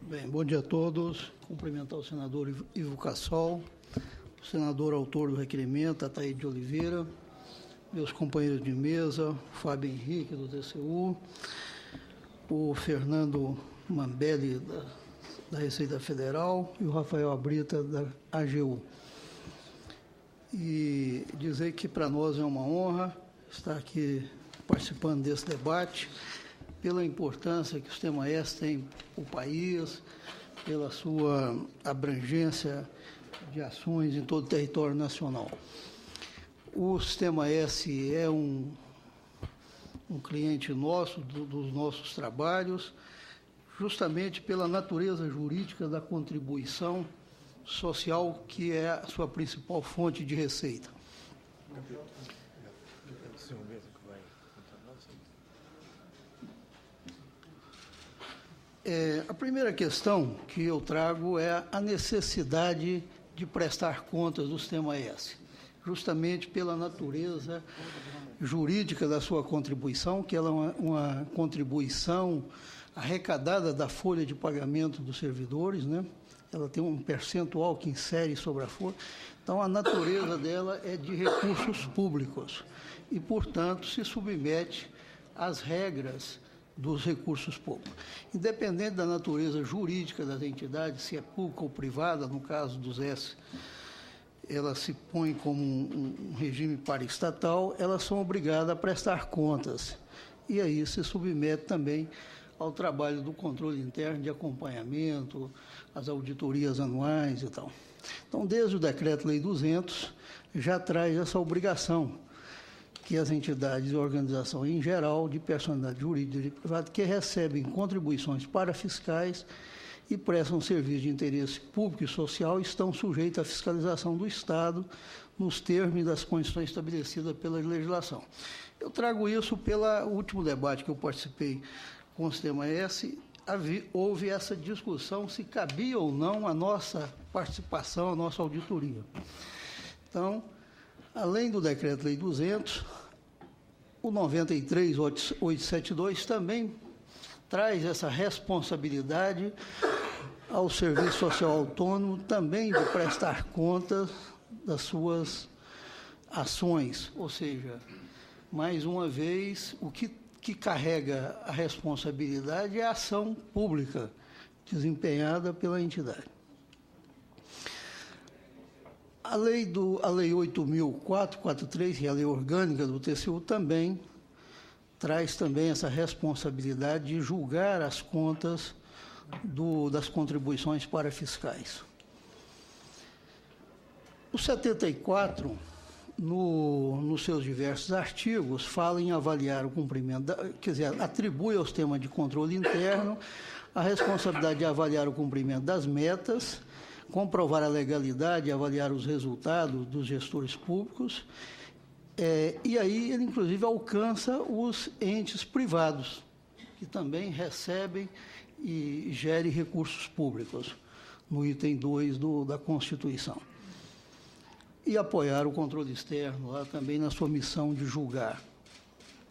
Bem, bom dia a todos. Cumprimentar o senador Ivo Cassol, o senador autor do requerimento, Ataíde de Oliveira, meus companheiros de mesa, o Fábio Henrique, do TCU, o Fernando Mambelli, da Receita Federal, e o Rafael Abrita, da AGU. E dizer que para nós é uma honra estar aqui participando desse debate, pela importância que o Sistema S tem para o país, pela sua abrangência de ações em todo o território nacional. O Sistema S é um cliente nosso, dos nossos trabalhos, justamente pela natureza jurídica da contribuição social, que é a sua principal fonte de receita. A primeira questão que eu trago é a necessidade de prestar contas do Sistema S, justamente pela natureza jurídica da sua contribuição, que ela é uma contribuição arrecadada da folha de pagamento dos servidores, né? Ela tem um percentual que insere sobre a folha. Então, a natureza dela é de recursos públicos e, portanto, se submete às regras dos recursos públicos. Independente da natureza jurídica das entidades, se é pública ou privada, no caso dos S, ela se põe como um regime paraestatal, elas são obrigadas a prestar contas. E aí se submete também ao trabalho do controle interno de acompanhamento, as auditorias anuais e tal. Então, desde o Decreto-Lei 200, já traz essa obrigação que as entidades e organizações em geral, de personalidade jurídica e privada, que recebem contribuições parafiscais e prestam serviço de interesse público e social, estão sujeitos à fiscalização do Estado nos termos das condições estabelecidas pela legislação. Eu trago isso pelo último debate que eu participei com o Sistema S, houve essa discussão se cabia ou não a nossa participação, a nossa auditoria. Então, além do Decreto-Lei 200, o 93.872 também traz essa responsabilidade ao Serviço Social Autônomo também de prestar contas das suas ações, ou seja, mais uma vez, o que carrega a responsabilidade é a ação pública desempenhada pela entidade. A Lei 8.443, que é a lei orgânica do TCU, também traz também essa responsabilidade de julgar as contas das contribuições parafiscais. O 74, nos seus diversos artigos, fala em avaliar o cumprimento, quer dizer, atribui ao sistema de controle interno a responsabilidade de avaliar o cumprimento das metas, comprovar a legalidade e avaliar os resultados dos gestores públicos, e aí ele, inclusive, alcança os entes privados, que também recebem e gerem recursos públicos, no item 2 da Constituição. E apoiar o controle externo, lá também na sua missão de julgar.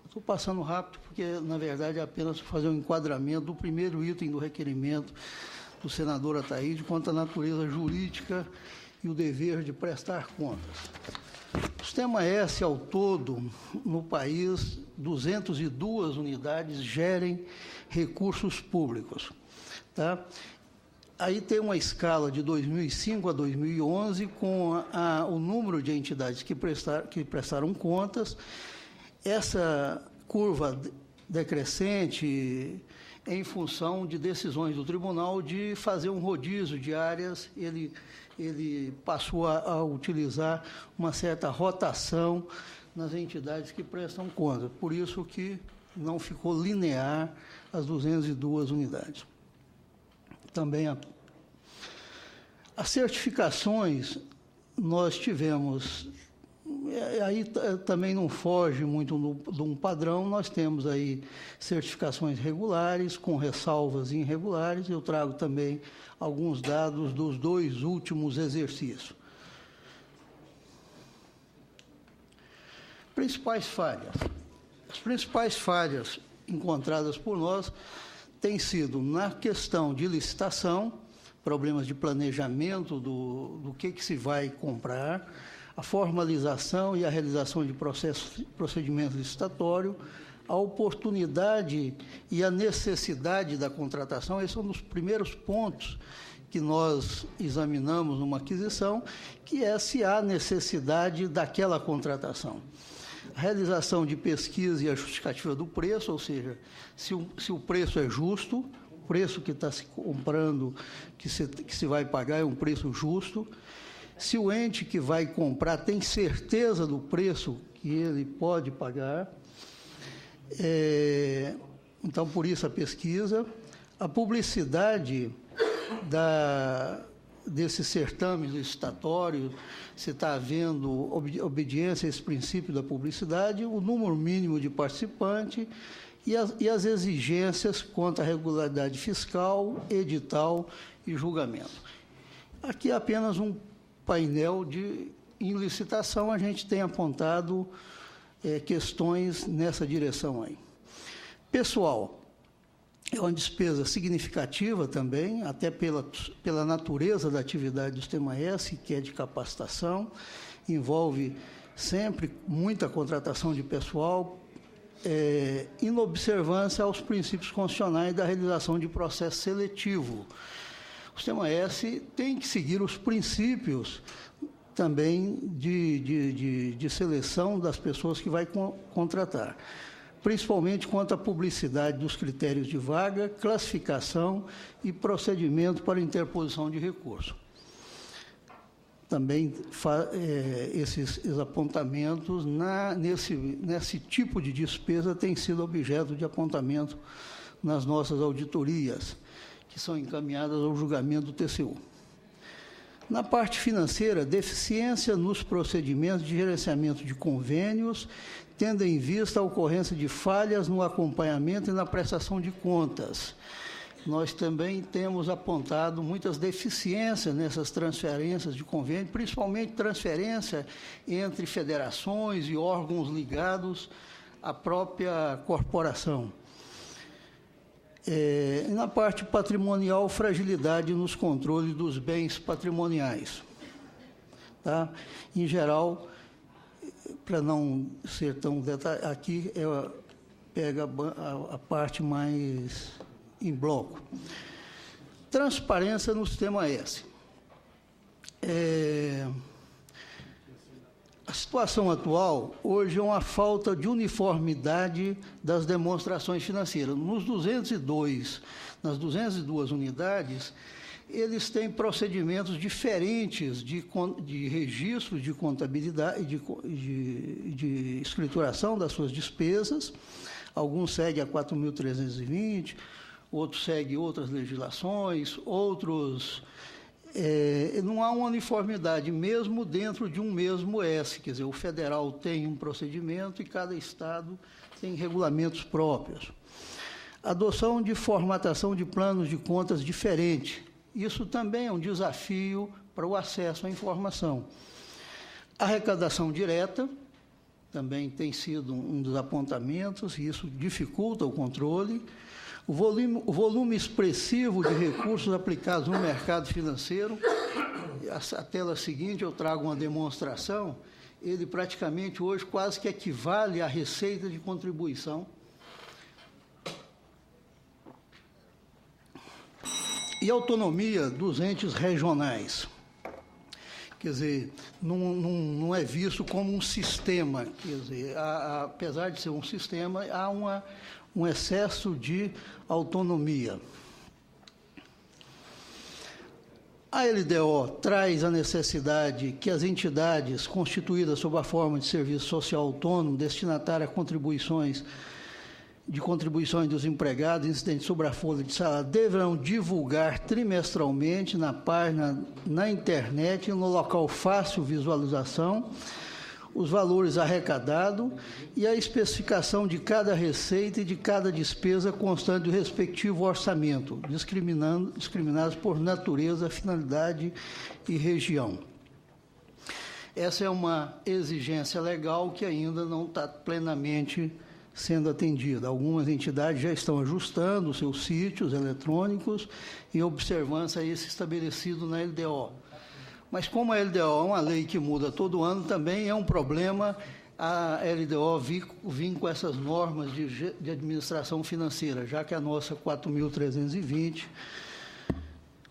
Estou passando rápido, porque, na verdade, é apenas fazer um enquadramento do primeiro item do requerimento do senador Ataíde quanto à natureza jurídica e o dever de prestar contas. O Sistema S, ao todo, no país, 202 unidades gerem recursos públicos. Tá? Aí tem uma escala de 2005 a 2011, com o número de entidades que prestaram contas. Essa curva decrescente, em função de decisões do tribunal de fazer um rodízio de áreas, ele passou a utilizar uma certa rotação nas entidades que prestam conta. Por isso que não ficou linear as 202 unidades. Também as certificações, nós tivemos, aí também não foge muito de um padrão, nós temos aí certificações regulares, com ressalvas irregulares. Eu trago também alguns dados dos 2 últimos exercícios. Principais falhas. As principais falhas encontradas por nós tem sido na questão de licitação, problemas de planejamento do que se vai comprar, a formalização e a realização de procedimento licitatório, a oportunidade e a necessidade da contratação. Esses são um dos primeiros pontos que nós examinamos numa aquisição, que é se há necessidade daquela contratação. A realização de pesquisa e a justificativa do preço, ou seja, se o preço é justo, o preço que está se comprando, que se vai pagar é um preço justo, se o ente que vai comprar tem certeza do preço que ele pode pagar, então, por isso a pesquisa, a publicidade desse certame licitatório, se está havendo obediência a esse princípio da publicidade, o número mínimo de participantes e as exigências quanto à regularidade fiscal, edital e julgamento. Aqui é apenas um painel em licitação, a gente tem apontado questões nessa direção aí. Pessoal, é uma despesa significativa também, até pela natureza da atividade do Sistema S, que é de capacitação, envolve sempre muita contratação de pessoal, inobservância aos princípios constitucionais da realização de processo seletivo. O Sistema S tem que seguir os princípios também de seleção das pessoas que vai contratar, principalmente quanto à publicidade dos critérios de vaga, classificação e procedimento para interposição de recurso. Também esses apontamentos nesse tipo de despesa têm sido objeto de apontamento nas nossas auditorias, que são encaminhadas ao julgamento do TCU. Na parte financeira, deficiência nos procedimentos de gerenciamento de convênios, tendo em vista a ocorrência de falhas no acompanhamento e na prestação de contas. Nós também temos apontado muitas deficiências nessas transferências de convênio, principalmente transferência entre federações e órgãos ligados à própria corporação. Na parte patrimonial, fragilidade nos controles dos bens patrimoniais. Tá? Em geral, para não ser tão detalhado, aqui pega a parte mais em bloco. Transparência no Sistema S. A situação atual, hoje, é uma falta de uniformidade das demonstrações financeiras. Nas 202 unidades, eles têm procedimentos diferentes de registro, de contabilidade, de escrituração das suas despesas. Alguns seguem a 4.320, outros seguem outras legislações, outros... não há uma uniformidade, mesmo dentro de um mesmo S, quer dizer, o federal tem um procedimento e cada estado tem regulamentos próprios. Adoção de formatação de planos de contas diferente. Isso também é um desafio para o acesso à informação. Arrecadação direta também tem sido um dos apontamentos, e isso dificulta o controle. O volume expressivo de recursos aplicados no mercado financeiro. A tela seguinte eu trago uma demonstração. Ele praticamente hoje quase que equivale à receita de contribuição. E autonomia dos entes regionais. Quer dizer, não é visto como um sistema. Quer dizer, apesar de ser um sistema, há um excesso de autonomia. A LDO traz a necessidade que as entidades constituídas sob a forma de serviço social autônomo, destinatárias a contribuições dos empregados incidentes sobre a folha de salário, deverão divulgar trimestralmente na página, na internet e no local fácil visualização, os valores arrecadados e a especificação de cada receita e de cada despesa constante do respectivo orçamento, discriminados por natureza, finalidade e região. Essa é uma exigência legal que ainda não está plenamente sendo atendida. Algumas entidades já estão ajustando os seus sítios eletrônicos em observância a esse estabelecido na LDO. Mas como a LDO é uma lei que muda todo ano, também é um problema a LDO vir com essas normas de administração financeira, já que a nossa 4.320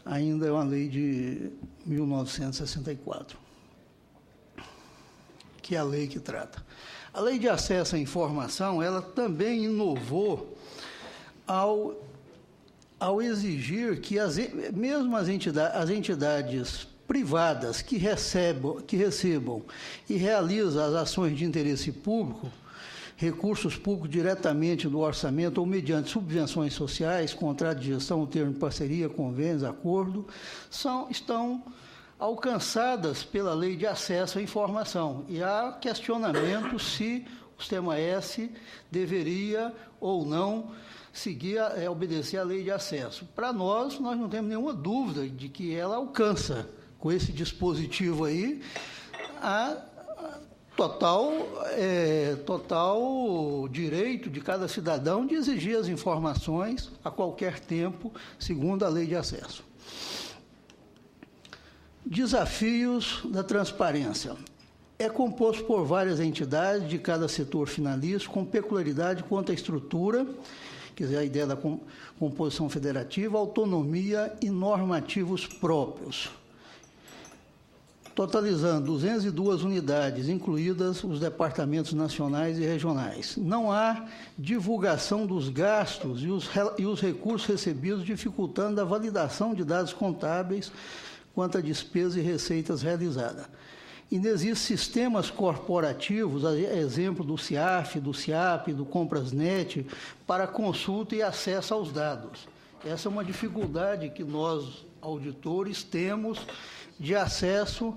ainda é uma lei de 1964, que é a lei que trata. A lei de acesso à informação, ela também inovou ao exigir que mesmo as entidades privadas que recebam e realizam as ações de interesse público, recursos públicos diretamente do orçamento ou mediante subvenções sociais, contrato de gestão, termo de parceria, convênios, acordo, estão alcançadas pela lei de acesso à informação. E há questionamento se o Sistema S deveria ou não obedecer à lei de acesso. Para nós não temos nenhuma dúvida de que ela alcança, com esse dispositivo aí, a total direito de cada cidadão de exigir as informações a qualquer tempo, segundo a lei de acesso. Desafios da transparência. É composto por várias entidades de cada setor finalista, com peculiaridade quanto à estrutura, quer dizer, a ideia da composição federativa, autonomia e normativos próprios, totalizando 202 unidades, incluídas os departamentos nacionais e regionais. Não há divulgação dos gastos e os recursos recebidos, dificultando a validação de dados contábeis quanto a despesas e receitas realizadas. Inexistem sistemas corporativos, exemplo do CIAF, do CIAP, do Comprasnet, para consulta e acesso aos dados. Essa é uma dificuldade que nós, auditores, temos de acesso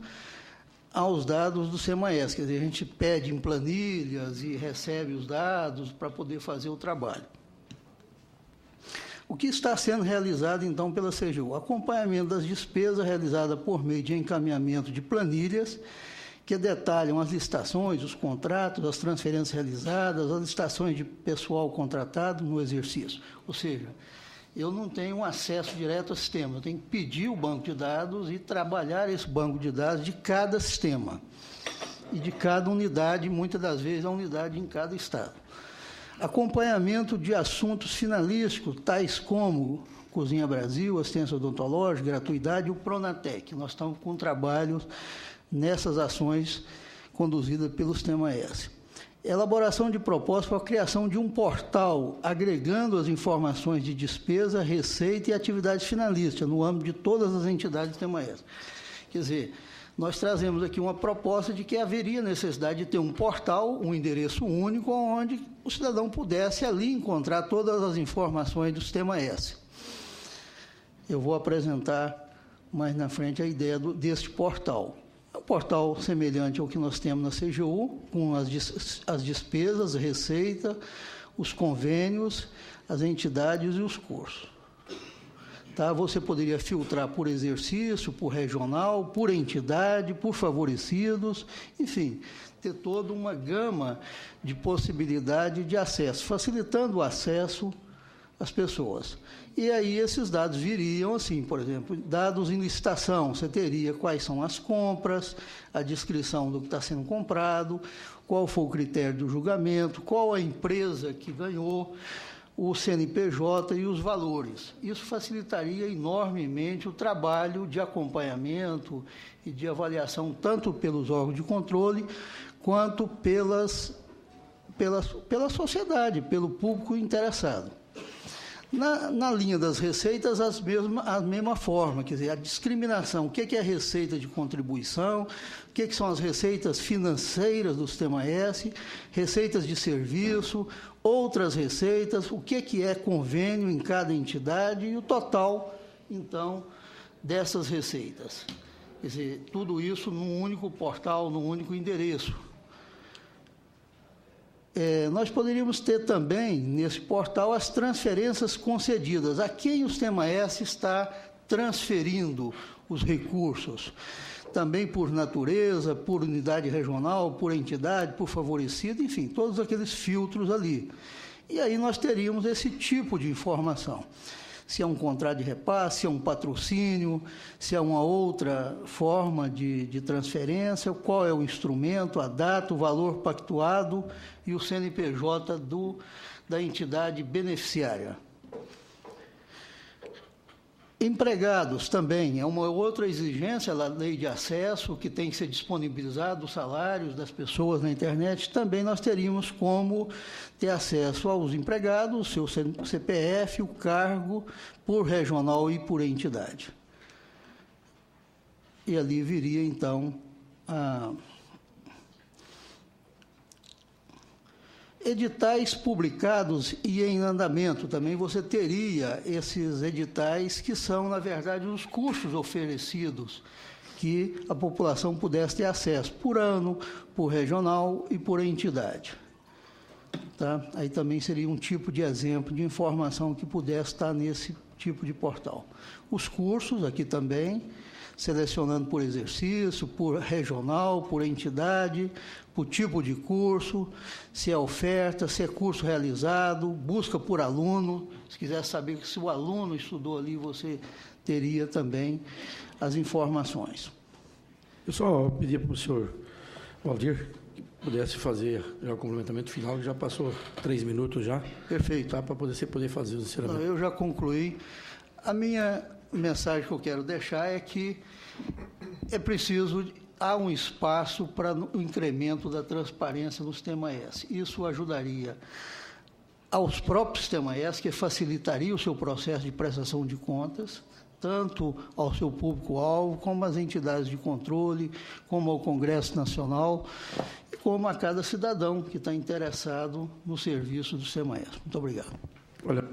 aos dados do SEMAES. Quer dizer, a gente pede em planilhas e recebe os dados para poder fazer o trabalho. O que está sendo realizado, então, pela CGU? Acompanhamento das despesas realizada por meio de encaminhamento de planilhas que detalham as licitações, os contratos, as transferências realizadas, as licitações de pessoal contratado no exercício. Ou seja, eu não tenho acesso direto ao sistema, eu tenho que pedir o banco de dados e trabalhar esse banco de dados de cada sistema e de cada unidade, muitas das vezes a unidade em cada estado. Acompanhamento de assuntos finalísticos, tais como Cozinha Brasil, assistência odontológica, gratuidade e o Pronatec. Nós estamos com trabalhos nessas ações conduzidas pelo Sistema S. Elaboração de propostas para a criação de um portal agregando as informações de despesa, receita e atividades finalistas no âmbito de todas as entidades do Sistema S. Quer dizer, nós trazemos aqui uma proposta de que haveria necessidade de ter um portal, um endereço único, onde o cidadão pudesse ali encontrar todas as informações do Sistema S. Eu vou apresentar mais na frente a ideia deste portal. É um portal semelhante ao que nós temos na CGU, com as despesas, a receita, os convênios, as entidades e os cursos. Tá? Você poderia filtrar por exercício, por regional, por entidade, por favorecidos, enfim, ter toda uma gama de possibilidade de acesso, facilitando o acesso às pessoas. E aí esses dados viriam assim, por exemplo, dados em licitação, você teria quais são as compras, a descrição do que está sendo comprado, qual foi o critério do julgamento, qual a empresa que ganhou, o CNPJ e os valores. Isso facilitaria enormemente o trabalho de acompanhamento e de avaliação, tanto pelos órgãos de controle, quanto pela sociedade, pelo público interessado. Na linha das receitas, a mesma forma, quer dizer, a discriminação, o que é a receita de contribuição, o que são as receitas financeiras do Sistema S, receitas de serviço, outras receitas, o que é convênio em cada entidade e o total, então, dessas receitas. Quer dizer, tudo isso num único portal, num único endereço. Nós poderíamos ter também, nesse portal, as transferências concedidas. A quem o Sistema S está transferindo os recursos? também por natureza, por unidade regional, por entidade, por favorecido, enfim, todos aqueles filtros ali. E aí nós teríamos esse tipo de informação. Se é um contrato de repasse, se é um patrocínio, se é uma outra forma de transferência, qual é o instrumento, a data, o valor pactuado e o CNPJ da entidade beneficiária. Empregados também, é uma outra exigência da lei de acesso, que tem que ser disponibilizado os salários das pessoas na internet. Também nós teríamos como ter acesso aos empregados, o seu CPF, o cargo, por regional e por entidade. E ali viria, então, editais publicados e em andamento. Também você teria esses editais que são, na verdade, os cursos oferecidos que a população pudesse ter acesso por ano, por regional e por entidade. Tá? Aí também seria um tipo de exemplo de informação que pudesse estar nesse tipo de portal. Os cursos aqui também, selecionando por exercício, por regional, por entidade, por tipo de curso, se é oferta, se é curso realizado, busca por aluno. Se quiser saber se o aluno estudou ali, você teria também as informações. Eu só pedia para o senhor Valdir que pudesse fazer já o complementamento final, que já passou 3 minutos já. Perfeito. Tá, para você poder fazer o encerramento. Eu já concluí. A minha mensagem que eu quero deixar é que é preciso, há um espaço para o incremento da transparência no Sistema S. Isso ajudaria aos próprios Sistema S, que facilitaria o seu processo de prestação de contas, tanto ao seu público-alvo, como às entidades de controle, como ao Congresso Nacional, e como a cada cidadão que está interessado no serviço do Sistema S. Muito obrigado. Olha.